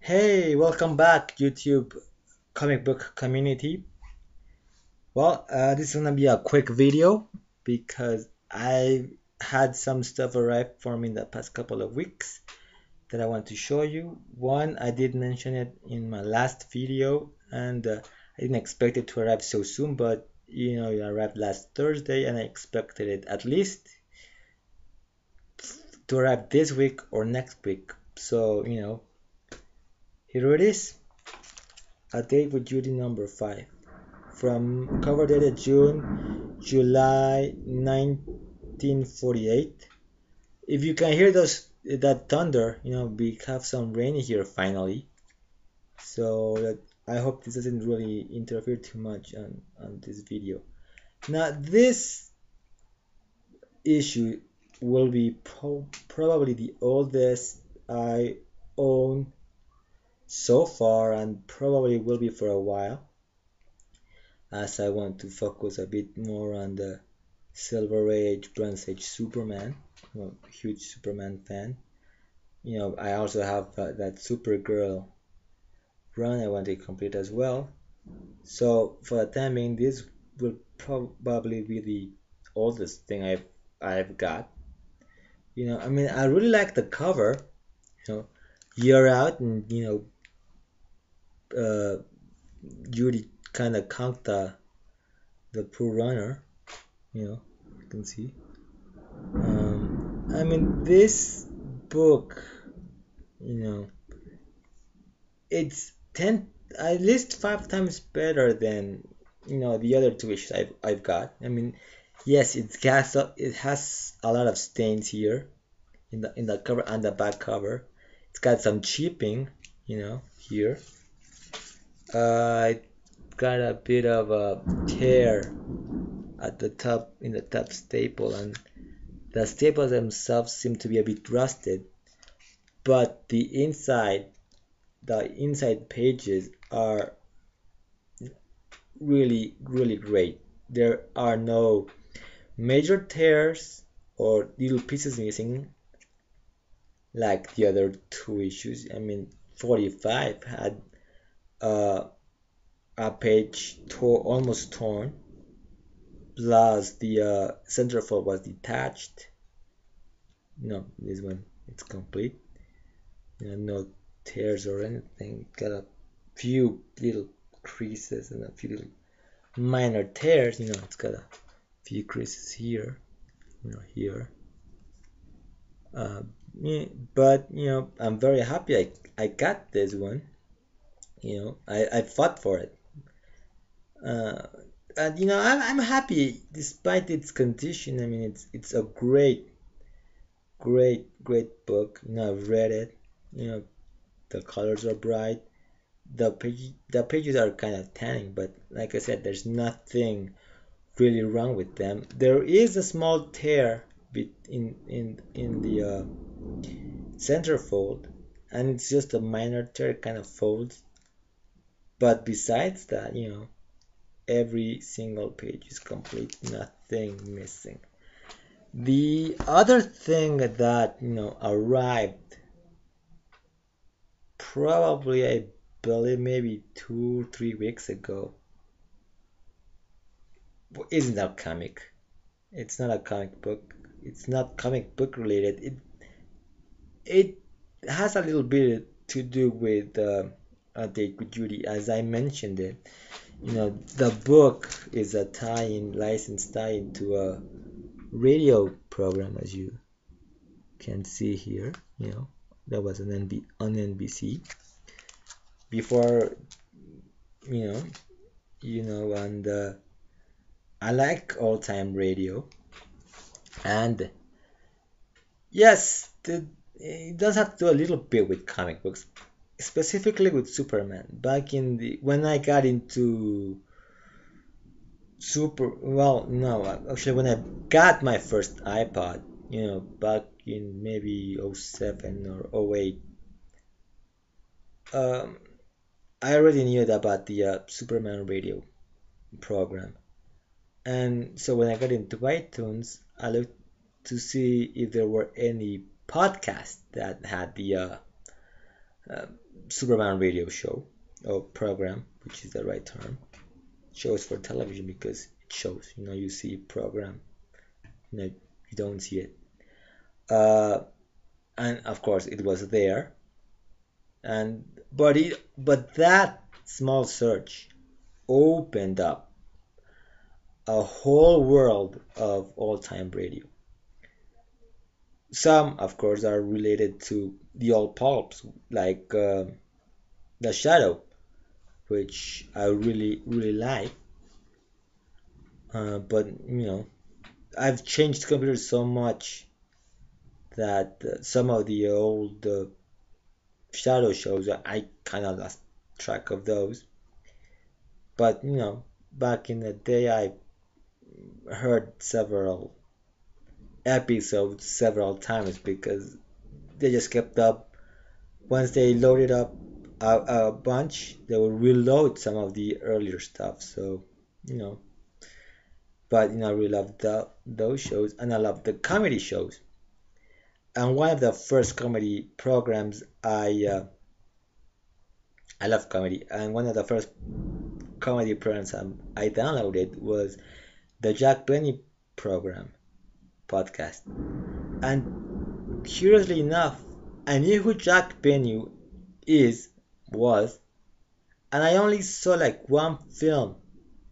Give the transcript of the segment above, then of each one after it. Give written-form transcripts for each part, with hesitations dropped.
Hey, welcome back, YouTube comic book community. This is gonna be a quick video because I had some stuff arrive for me in the past couple of weeks that I want to show you. One, I did mention it in my last video, and I didn't expect it to arrive so soon, but it arrived last Thursday, and I expected it at least to arrive this week or next week. So, here it is, A Date with Judy number 5. From cover dated July 1948. If you can hear that thunder, we have some rain here finally. So I hope this doesn't really interfere too much on this video. Now this issue will be probably the oldest I own so far, and probably will be for a while, as I want to focus a bit more on the Silver Age, Bronze Age Superman. I'm a huge Superman fan. I also have that Supergirl run I want to complete as well. So for the time being, this will probably be the oldest thing I've got. I really like the cover. Year out, and uh, Judy kind of conked the poor runner. You can see. This book, you know, it's 10, at least 5 times better than, the other two issues I've got. Yes, it has a lot of stains here in the cover and the back cover. It's got some chipping, here. It got a bit of a tear at the top, in the top staple, and the staples themselves seem to be a bit rusted, but the inside pages are really, really great. There are no major tears or little pieces missing like the other two issues. 45 had uh, a page almost torn, plus the centerfold was detached. No, this one, it's complete. No tears or anything. Got a few little creases and a few little minor tears. It's got a few creases here, here. Uh, but I'm very happy I got this one. I fought for it. Uh, and I'm happy despite its condition. It's a great, great book. I've read it. The colors are bright. The pages are kind of tanning, but like I said, there's nothing really wrong with them. There is a small tear in the centerfold, and it's just a minor tear, kind of folds. But besides that, every single page is complete, nothing missing. The other thing that arrived, probably, I believe, maybe 2 3 weeks ago, isn't a comic. It's not a comic book. It's not comic book related. It has a little bit to do with A Date with Judy, as I mentioned it. The book is a tie-in, licensed tie-in to a radio program, as you can see here. That was on NBC before. You know, and I like all-time radio, and yes, it does have to do a little bit with comic books, specifically with Superman. Back in the when I got into no, actually, when I got my first iPod, back in maybe '07 or '08, um, I already knew about the Superman radio program. And so when I got into iTunes, I looked to see if there were any podcasts that had uh, Superman radio show or program, which is the right term. Shows for television because it shows, you see program, you don't see it. Uh, and of course, it was there, and but that small search opened up a whole world of all-time radio. Some, of course, are related to the old pulps, like The Shadow, which I really, really like. But I've changed computers so much that some of the old Shadow shows, I kind of lost track of those. But back in the day, I heard several episodes several times because they just kept up. Once they loaded up a bunch, they would reload some of the earlier stuff. So, you know, but I really loved those shows, and I loved the comedy shows. And one of the first comedy programs I love comedy, and one of the first comedy programs I downloaded was the Jack Benny program podcast. And curiously enough, I knew who Jack Benny is was, and I only saw like one film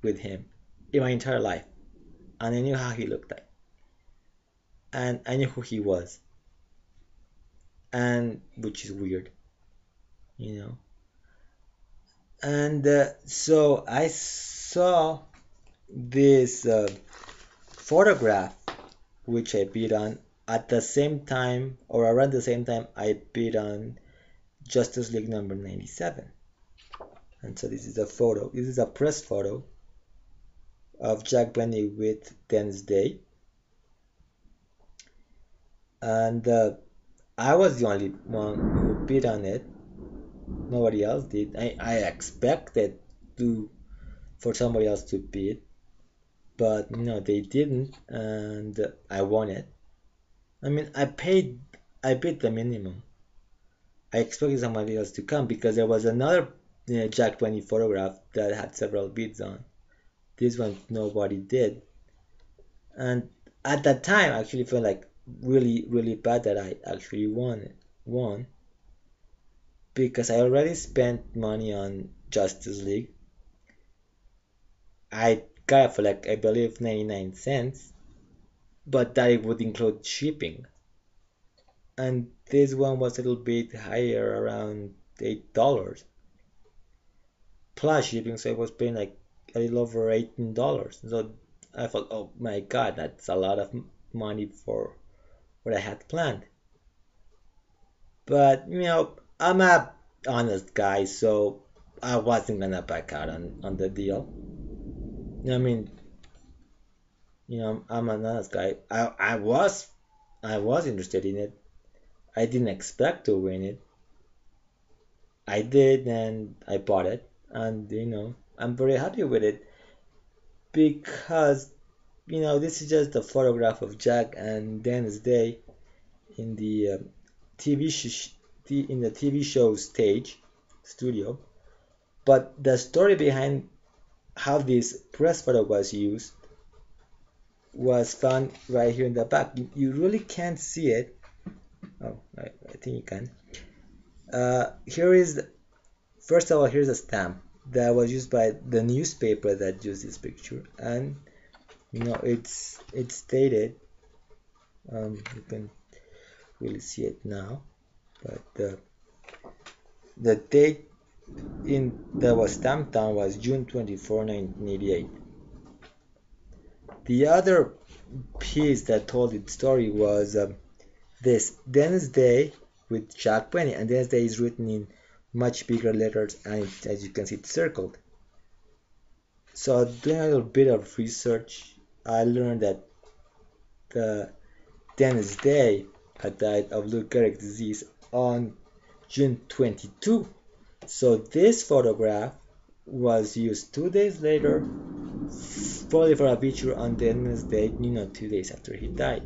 with him in my entire life, and I knew how he looked like, and I knew who he was, and which is weird, you know. And so I saw this photograph which I bid on at the same time or around the same time I bid on Justice League number 97. And so this is a photo. This is a press photo of Jack Benny with Dennis Day. And I was the only one who bid on it. Nobody else did. I expected for somebody else to bid, but they didn't, and I won it. I mean, I bid the minimum. I expected somebody else to come because there was another Jack Benny photograph that had several bids on. This one nobody did, and at that time I actually felt like really, really bad that I actually won because I already spent money on Justice League. I got it for like I believe 99 cents, but that would include shipping. And this one was a little bit higher, around $8 plus shipping, so I was paying like a little over $18. So I thought, oh my god, that's a lot of money for what I had planned. But I'm a honest guy, so I wasn't gonna back out on the deal. I mean, I'm an honest guy. I was interested in it. I didn't expect to win it. I did, and I bought it, and I'm very happy with it because this is just a photograph of Jack and Dennis Day in the TV in the TV show stage studio, but the story behind how this press photo was used was found right here in the back. You really can't see it. Oh, I think you can. Here is, first of all, here's a stamp that was used by the newspaper that used this picture, and it's stated. You can really see it now, but the date that was stamped down was June 24, 1988. The other piece that told its story was this Dennis Day with Jack Benny, and Dennis Day is written in much bigger letters, and as you can see, it's circled. So doing a little bit of research, I learned that Dennis Day had died of Lou Gehrig's disease on June 22. So this photograph was used 2 days later, probably for a picture on Dennis Day, 2 days after he died.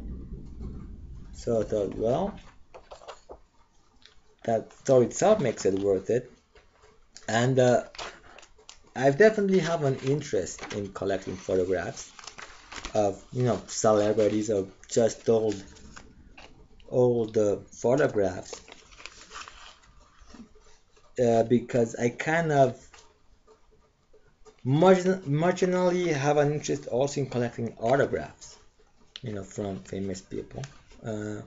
So I thought, well, that story itself makes it worth it. And I definitely have an interest in collecting photographs of celebrities, of just old photographs, because I kind of marginally have an interest also in collecting autographs, from famous people. Uh,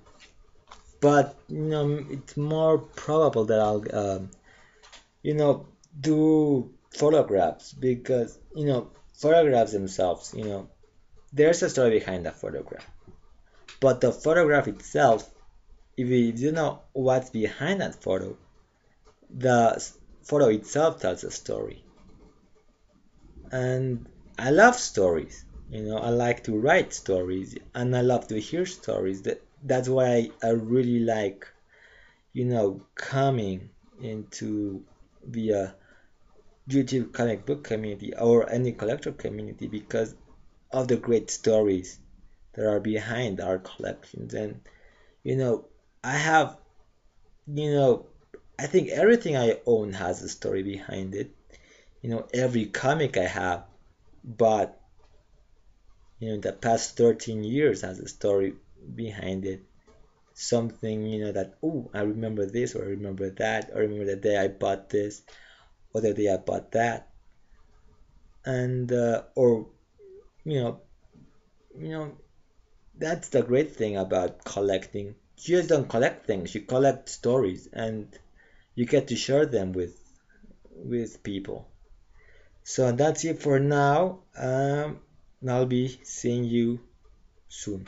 but it's more probable that I'll you know do photographs, because photographs themselves, there's a story behind a photograph. But the photograph itself, if you know what's behind that photo, the photo itself tells a story. And I love stories. I like to write stories, and I love to hear stories. That's why I really like, coming into the YouTube comic book community or any collector community, because of the great stories that are behind our collections. And you know, I have, you know, I think everything I own has a story behind it. Every comic I have, but in the past 13 years has a story behind it. Something, that, oh, I remember this, or I remember that, or I remember the day I bought this, or the day I bought that. And, or, you know, you know, that's the great thing about collecting. You just don't collect things, you collect stories, and you get to share them with people. So that's it for now. I'll be seeing you soon.